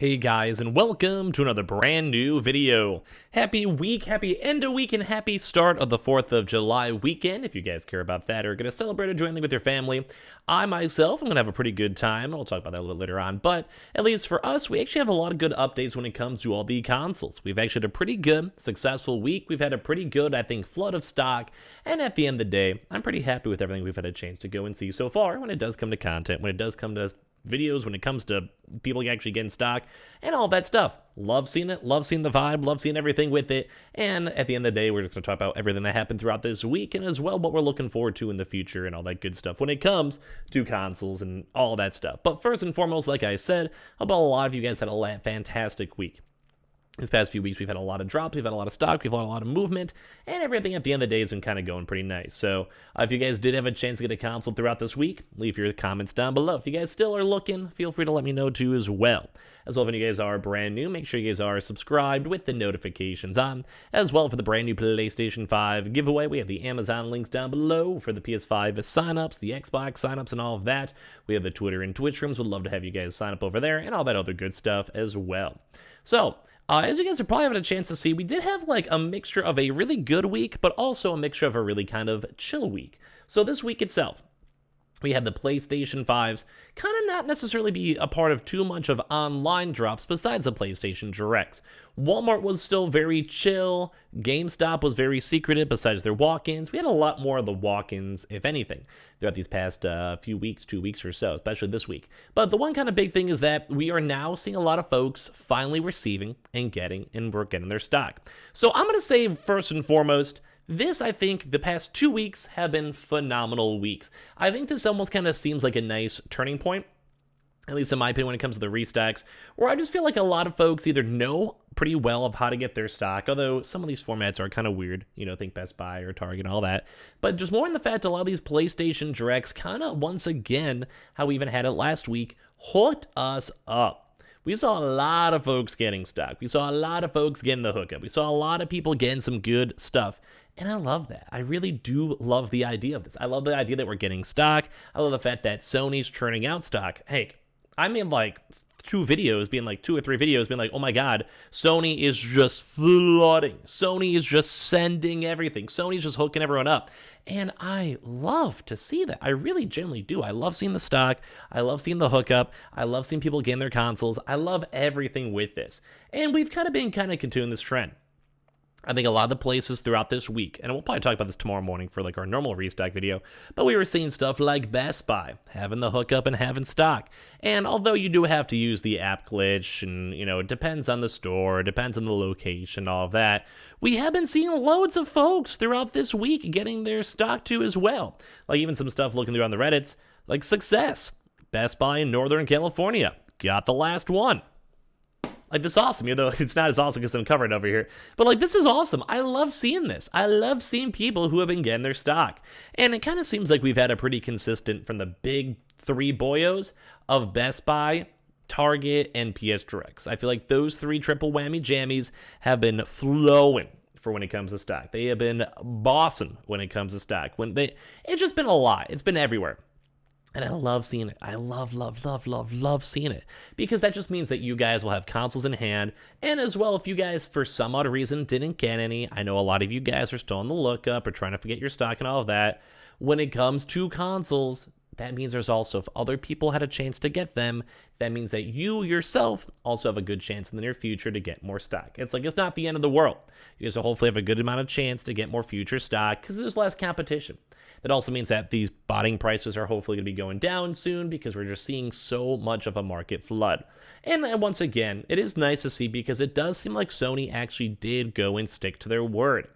Hey guys, and welcome to another brand new video. Happy week, happy end of week, and happy start of the 4th of July weekend. If you guys care about that or are going to celebrate or join with your family, I myself am going to have a pretty good time. I'll talk about that a little bit later on, but at least for us, we actually have a lot of good updates when it comes to all the consoles. We've actually had a pretty good, successful week. We've had a pretty good, I think, flood of stock, and at the end of the day, I'm pretty happy with everything we've had a chance to go and see so far when it does come to content, when it does come to videos, when it comes to people actually getting stock and all that stuff. Love seeing it, love seeing the vibe, love seeing everything with it. And at the end of the day, we're just going to talk about everything that happened throughout this week and as well what we're looking forward to in the future and all that good stuff when it comes to consoles and all that stuff. But first and foremost, like I said, about a lot of you guys had a fantastic week. These past few weeks, we've had a lot of drops, we've had a lot of stock, we've had a lot of movement, and everything at the end of the day has been kind of going pretty nice. So if you guys did have a chance to get a console throughout this week, leave your comments down below. If you guys still are looking, feel free to let me know too as well. As well, if you guys are brand new, make sure you guys are subscribed with the notifications on. As well, for the brand new PlayStation 5 giveaway, we have the Amazon links down below for the PS5 signups, the Xbox signups, and all of that. We have the Twitter and Twitch rooms. Would love to have you guys sign up over there and all that other good stuff as well. So, as you guys are probably having a chance to see, we did have like a mixture of a really good week, but also a mixture of a really kind of chill week. So this week itself, we had the PlayStation 5s kind of not necessarily be a part of too much of online drops besides the PlayStation Directs. Walmart was still very chill. GameStop was very secretive besides their walk-ins. We had a lot more of the walk-ins, if anything, throughout these past few weeks, 2 weeks or so, especially this week. But the one kind of big thing is that we are now seeing a lot of folks finally receiving and getting their stock. So I'm going to say first and foremost, this, I think, the past 2 weeks have been phenomenal weeks. I think this almost kind of seems like a nice turning point, at least in my opinion, when it comes to the restocks, where I just feel like a lot of folks either know pretty well of how to get their stock, although some of these formats are kind of weird, think Best Buy or Target and all that, but just more in the fact a lot of these PlayStation Directs kind of, once again, how we even had it last week, hooked us up. We saw a lot of folks getting stock. We saw a lot of folks getting the hookup. We saw a lot of people getting some good stuff. And I love that. I really do love the idea of this. I love the idea that we're getting stock. I love the fact that Sony's churning out stock. Hey, I made like 2 or 3 videos being like, oh my God, Sony is just flooding. Sony is just sending everything. Sony's just hooking everyone up. And I love to see that. I really genuinely do. I love seeing the stock. I love seeing the hookup. I love seeing people getting their consoles. I love everything with this. And we've kind of been continuing this trend. I think a lot of the places throughout this week, and we'll probably talk about this tomorrow morning for like our normal restock video, but we were seeing stuff like Best Buy having the hookup and having stock. And although you do have to use the app glitch and, it depends on the store, it depends on the location, all of that, we have been seeing loads of folks throughout this week getting their stock too as well. Like even some stuff looking through on the Reddits, like Success, Best Buy in Northern California, got the last one. Like, this is awesome, even though it's not as awesome because I'm covered over here. But, like, this is awesome. I love seeing this. I love seeing people who have been getting their stock. And it kind of seems like we've had a pretty consistent from the big 3 boyos of Best Buy, Target, and PS Directs. I feel like those 3 triple whammy jammies have been flowing for when it comes to stock. They have been bossing when it comes to stock. It's just been a lot. It's been everywhere. And I love seeing it. I love seeing it. Because that just means that you guys will have consoles in hand. And as well, if you guys, for some odd reason, didn't get any, I know a lot of you guys are still on the lookup or trying to forget your stock and all of that. When it comes to consoles, that means there's also, if other people had a chance to get them, that means that you yourself also have a good chance in the near future to get more stock. It's like, it's not the end of the world. You guys will hopefully have a good amount of chance to get more future stock because there's less competition. That also means that these botting prices are hopefully going to be going down soon because we're just seeing so much of a market flood. And once again, it is nice to see because it does seem like Sony actually did go and stick to their word.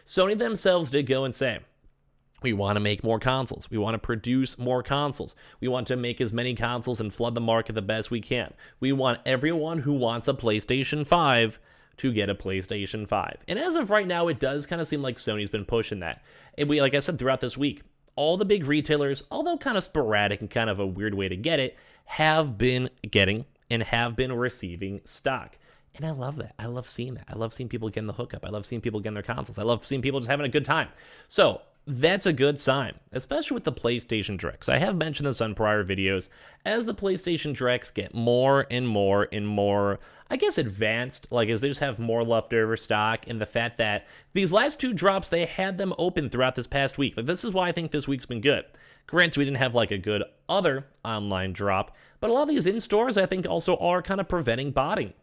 Sony themselves did go and say, we want to make more consoles. We want to produce more consoles. We want to make as many consoles and flood the market the best we can. We want everyone who wants a PlayStation 5 to get a PlayStation 5. And as of right now, it does kind of seem like Sony's been pushing that. And like I said, throughout this week, all the big retailers, although kind of sporadic and kind of a weird way to get it, have been getting and have been receiving stock. And I love that. I love seeing that. I love seeing people getting the hookup. I love seeing people getting their consoles. I love seeing people just having a good time. So that's a good sign, especially with the PlayStation Directs. I have mentioned this on prior videos. As the PlayStation Directs get more and more and more, I guess, advanced, like as they just have more leftover stock, and the fact that these last two drops, they had them open throughout this past week. Like, this is why I think this week's been good. Granted, we didn't have like a good other online drop, but a lot of these in-stores, I think, also are kind of preventing botting.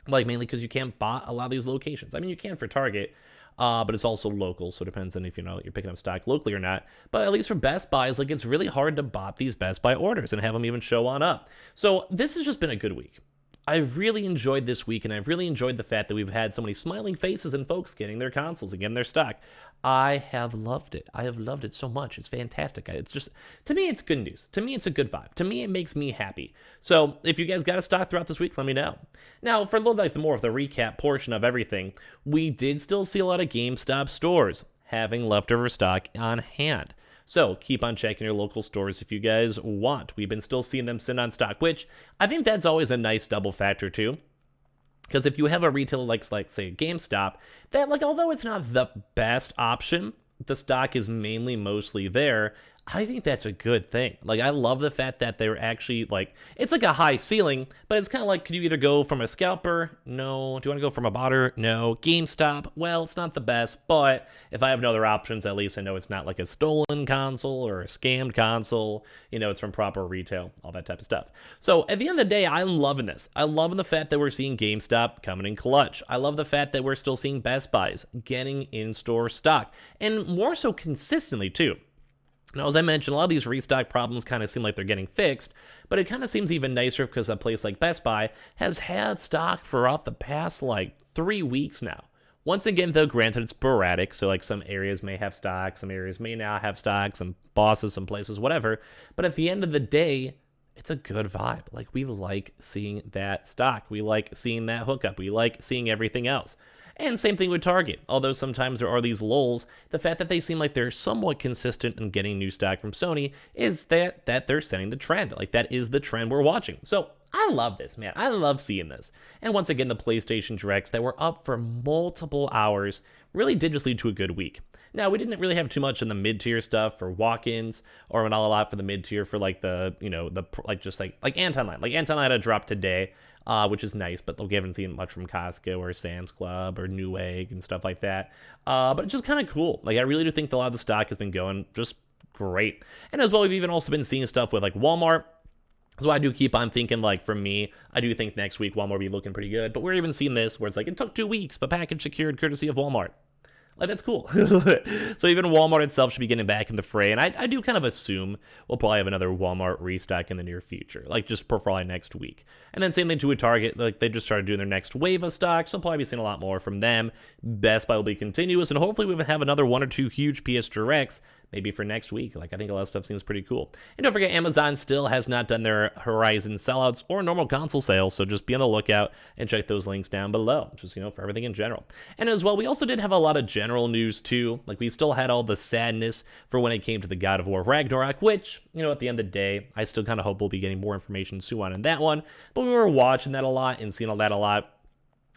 Like, mainly because you can't bot a lot of these locations. I mean, you can for Target, but it's also local, so it depends on if you're picking up stock locally or not. But at least for Best Buy, like, it's really hard to bot these Best Buy orders and have them even show on up. So this has just been a good week. I've really enjoyed this week, and I've really enjoyed the fact that we've had so many smiling faces and folks getting their consoles and getting their stock. I have loved it. I have loved it so much. It's fantastic. It's just, to me, it's good news. To me, it's a good vibe. To me, it makes me happy. So if you guys got a stock throughout this week, let me know. Now, for a little like the more of the recap portion of everything, we did still see a lot of GameStop stores having leftover stock on hand. So keep on checking your local stores if you guys want. We've been still seeing them sit on stock, which I think that's always a nice double factor too. Because if you have a retailer like say GameStop, that, like, although it's not the best option, the stock is mainly mostly there. I think that's a good thing. Like, I love the fact that they're actually, like, it's like a high ceiling, but it's kind of like, could you either go from a scalper? No. Do you want to go from a botter? No. GameStop? Well, it's not the best, but if I have no other options, at least I know it's not like a stolen console or a scammed console. You know, it's from proper retail, all that type of stuff. So at the end of the day, I'm loving this. I'm loving the fact that we're seeing GameStop coming in clutch. I love the fact that we're still seeing Best Buys getting in-store stock, and more so consistently too. Now, as I mentioned, a lot of these restock problems kind of seem like they're getting fixed, but it kind of seems even nicer because a place like Best Buy has had stock throughout the past, like, 3 weeks now. Once again, though, granted, it's sporadic, so, like, some areas may have stock, some areas may not have stock, some bosses, some places, whatever, but at the end of the day, it's a good vibe. Like, we like seeing that stock. We like seeing that hookup. We like seeing everything else. And same thing with Target. Although sometimes there are these lulls, the fact that they seem like they're somewhat consistent in getting new stock from Sony is that they're setting the trend. Like, that is the trend we're watching. So I love this, man. I love seeing this. And once again, the PlayStation Directs that were up for multiple hours really did just lead to a good week. Now, we didn't really have too much in the mid-tier stuff for walk-ins, or not a lot for the mid-tier for, like, the, you know, the, like, just like Anton Line. Like, Anton Line had a drop today, which is nice, but we haven't seen much from Costco or Sam's Club or Newegg and stuff like that. But it's just kind of cool. Like, I really do think a lot of the stock has been going just great. And as well, we've even also been seeing stuff with, like, Walmart. So I do keep on thinking, like, for me, I do think next week Walmart will be looking pretty good. But we're even seeing this where it's like, it took 2 weeks, but package secured courtesy of Walmart. Like, that's cool. So even Walmart itself should be getting back in the fray. And I do kind of assume we'll probably have another Walmart restock in the near future, like just for probably next week. And then same thing to with Target. Like, they just started doing their next wave of stock, so I'll probably be seeing a lot more from them. Best Buy will be continuous, and hopefully we will have another 1 or 2 huge PS Directs maybe for next week. Like, I think a lot of stuff seems pretty cool. And don't forget, Amazon still has not done their Horizon sellouts or normal console sales, so just be on the lookout and check those links down below, just, you know, for everything in general. And as well, we also did have a lot of general news too. Like, we still had all the sadness for when it came to the God of War Ragnarok, which, you know, at the end of the day, I still kind of hope we'll be getting more information soon on in that one. But we were watching that a lot and seeing all that a lot.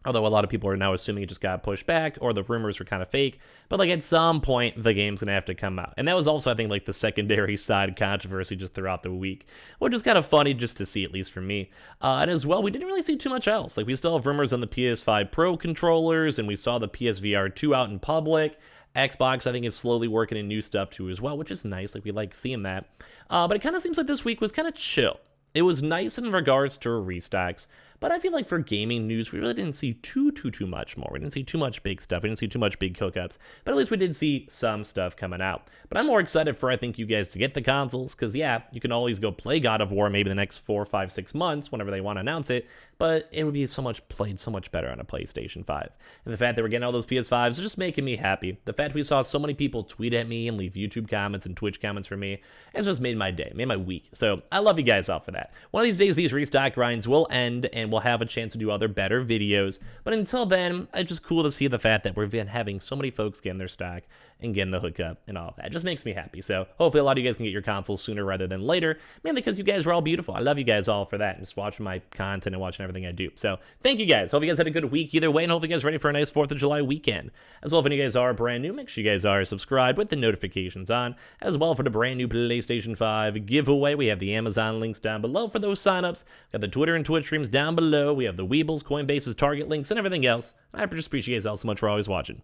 Although a lot of people are now assuming it just got pushed back or the rumors were kind of fake. But, like, at some point, the game's going to have to come out. And that was also, I think, like, the secondary side controversy just throughout the week, which is kind of funny just to see, at least for me. And as well, we didn't really see too much else. Like, we still have rumors on the PS5 Pro controllers, and we saw the PSVR 2 out in public. Xbox, I think, is slowly working in new stuff, too, as well, which is nice. Like, we like seeing that. But it kind of seems like this week was kind of chill. It was nice in regards to restocks, but I feel like for gaming news, we really didn't see too much more. We didn't see too much big stuff. We didn't see too much big hookups, but at least we did see some stuff coming out. But I'm more excited for, I think, you guys to get the consoles, because, yeah, you can always go play God of War maybe the next 4, 5, 6 months whenever they want to announce it, but it would be played so much better on a PlayStation 5. And the fact that we're getting all those PS5s is just making me happy. The fact we saw so many people tweet at me and leave YouTube comments and Twitch comments for me, it's just made my day, made my week. So I love you guys all for that. One of these days, these restock grinds will end, and we'll have a chance to do other better videos. But until then, it's just cool to see the fact that we've been having so many folks getting their stock and getting the hookup and all of that. It just makes me happy. So hopefully a lot of you guys can get your consoles sooner rather than later, mainly because you guys are all beautiful. I love you guys all for that, and just watching my content and watching everything I do. So thank you guys. Hope you guys had a good week either way, and hope you guys are ready for a nice 4th of July weekend. As well, if any of you guys are brand new, make sure you guys are subscribed with the notifications on. As well, for the brand new PlayStation 5 giveaway, we have the Amazon links down below for those signups. Got the Twitter and Twitch streams down below. We have the Weebles, Coinbase's Target links, and everything else. I just appreciate you guys all so much for always watching.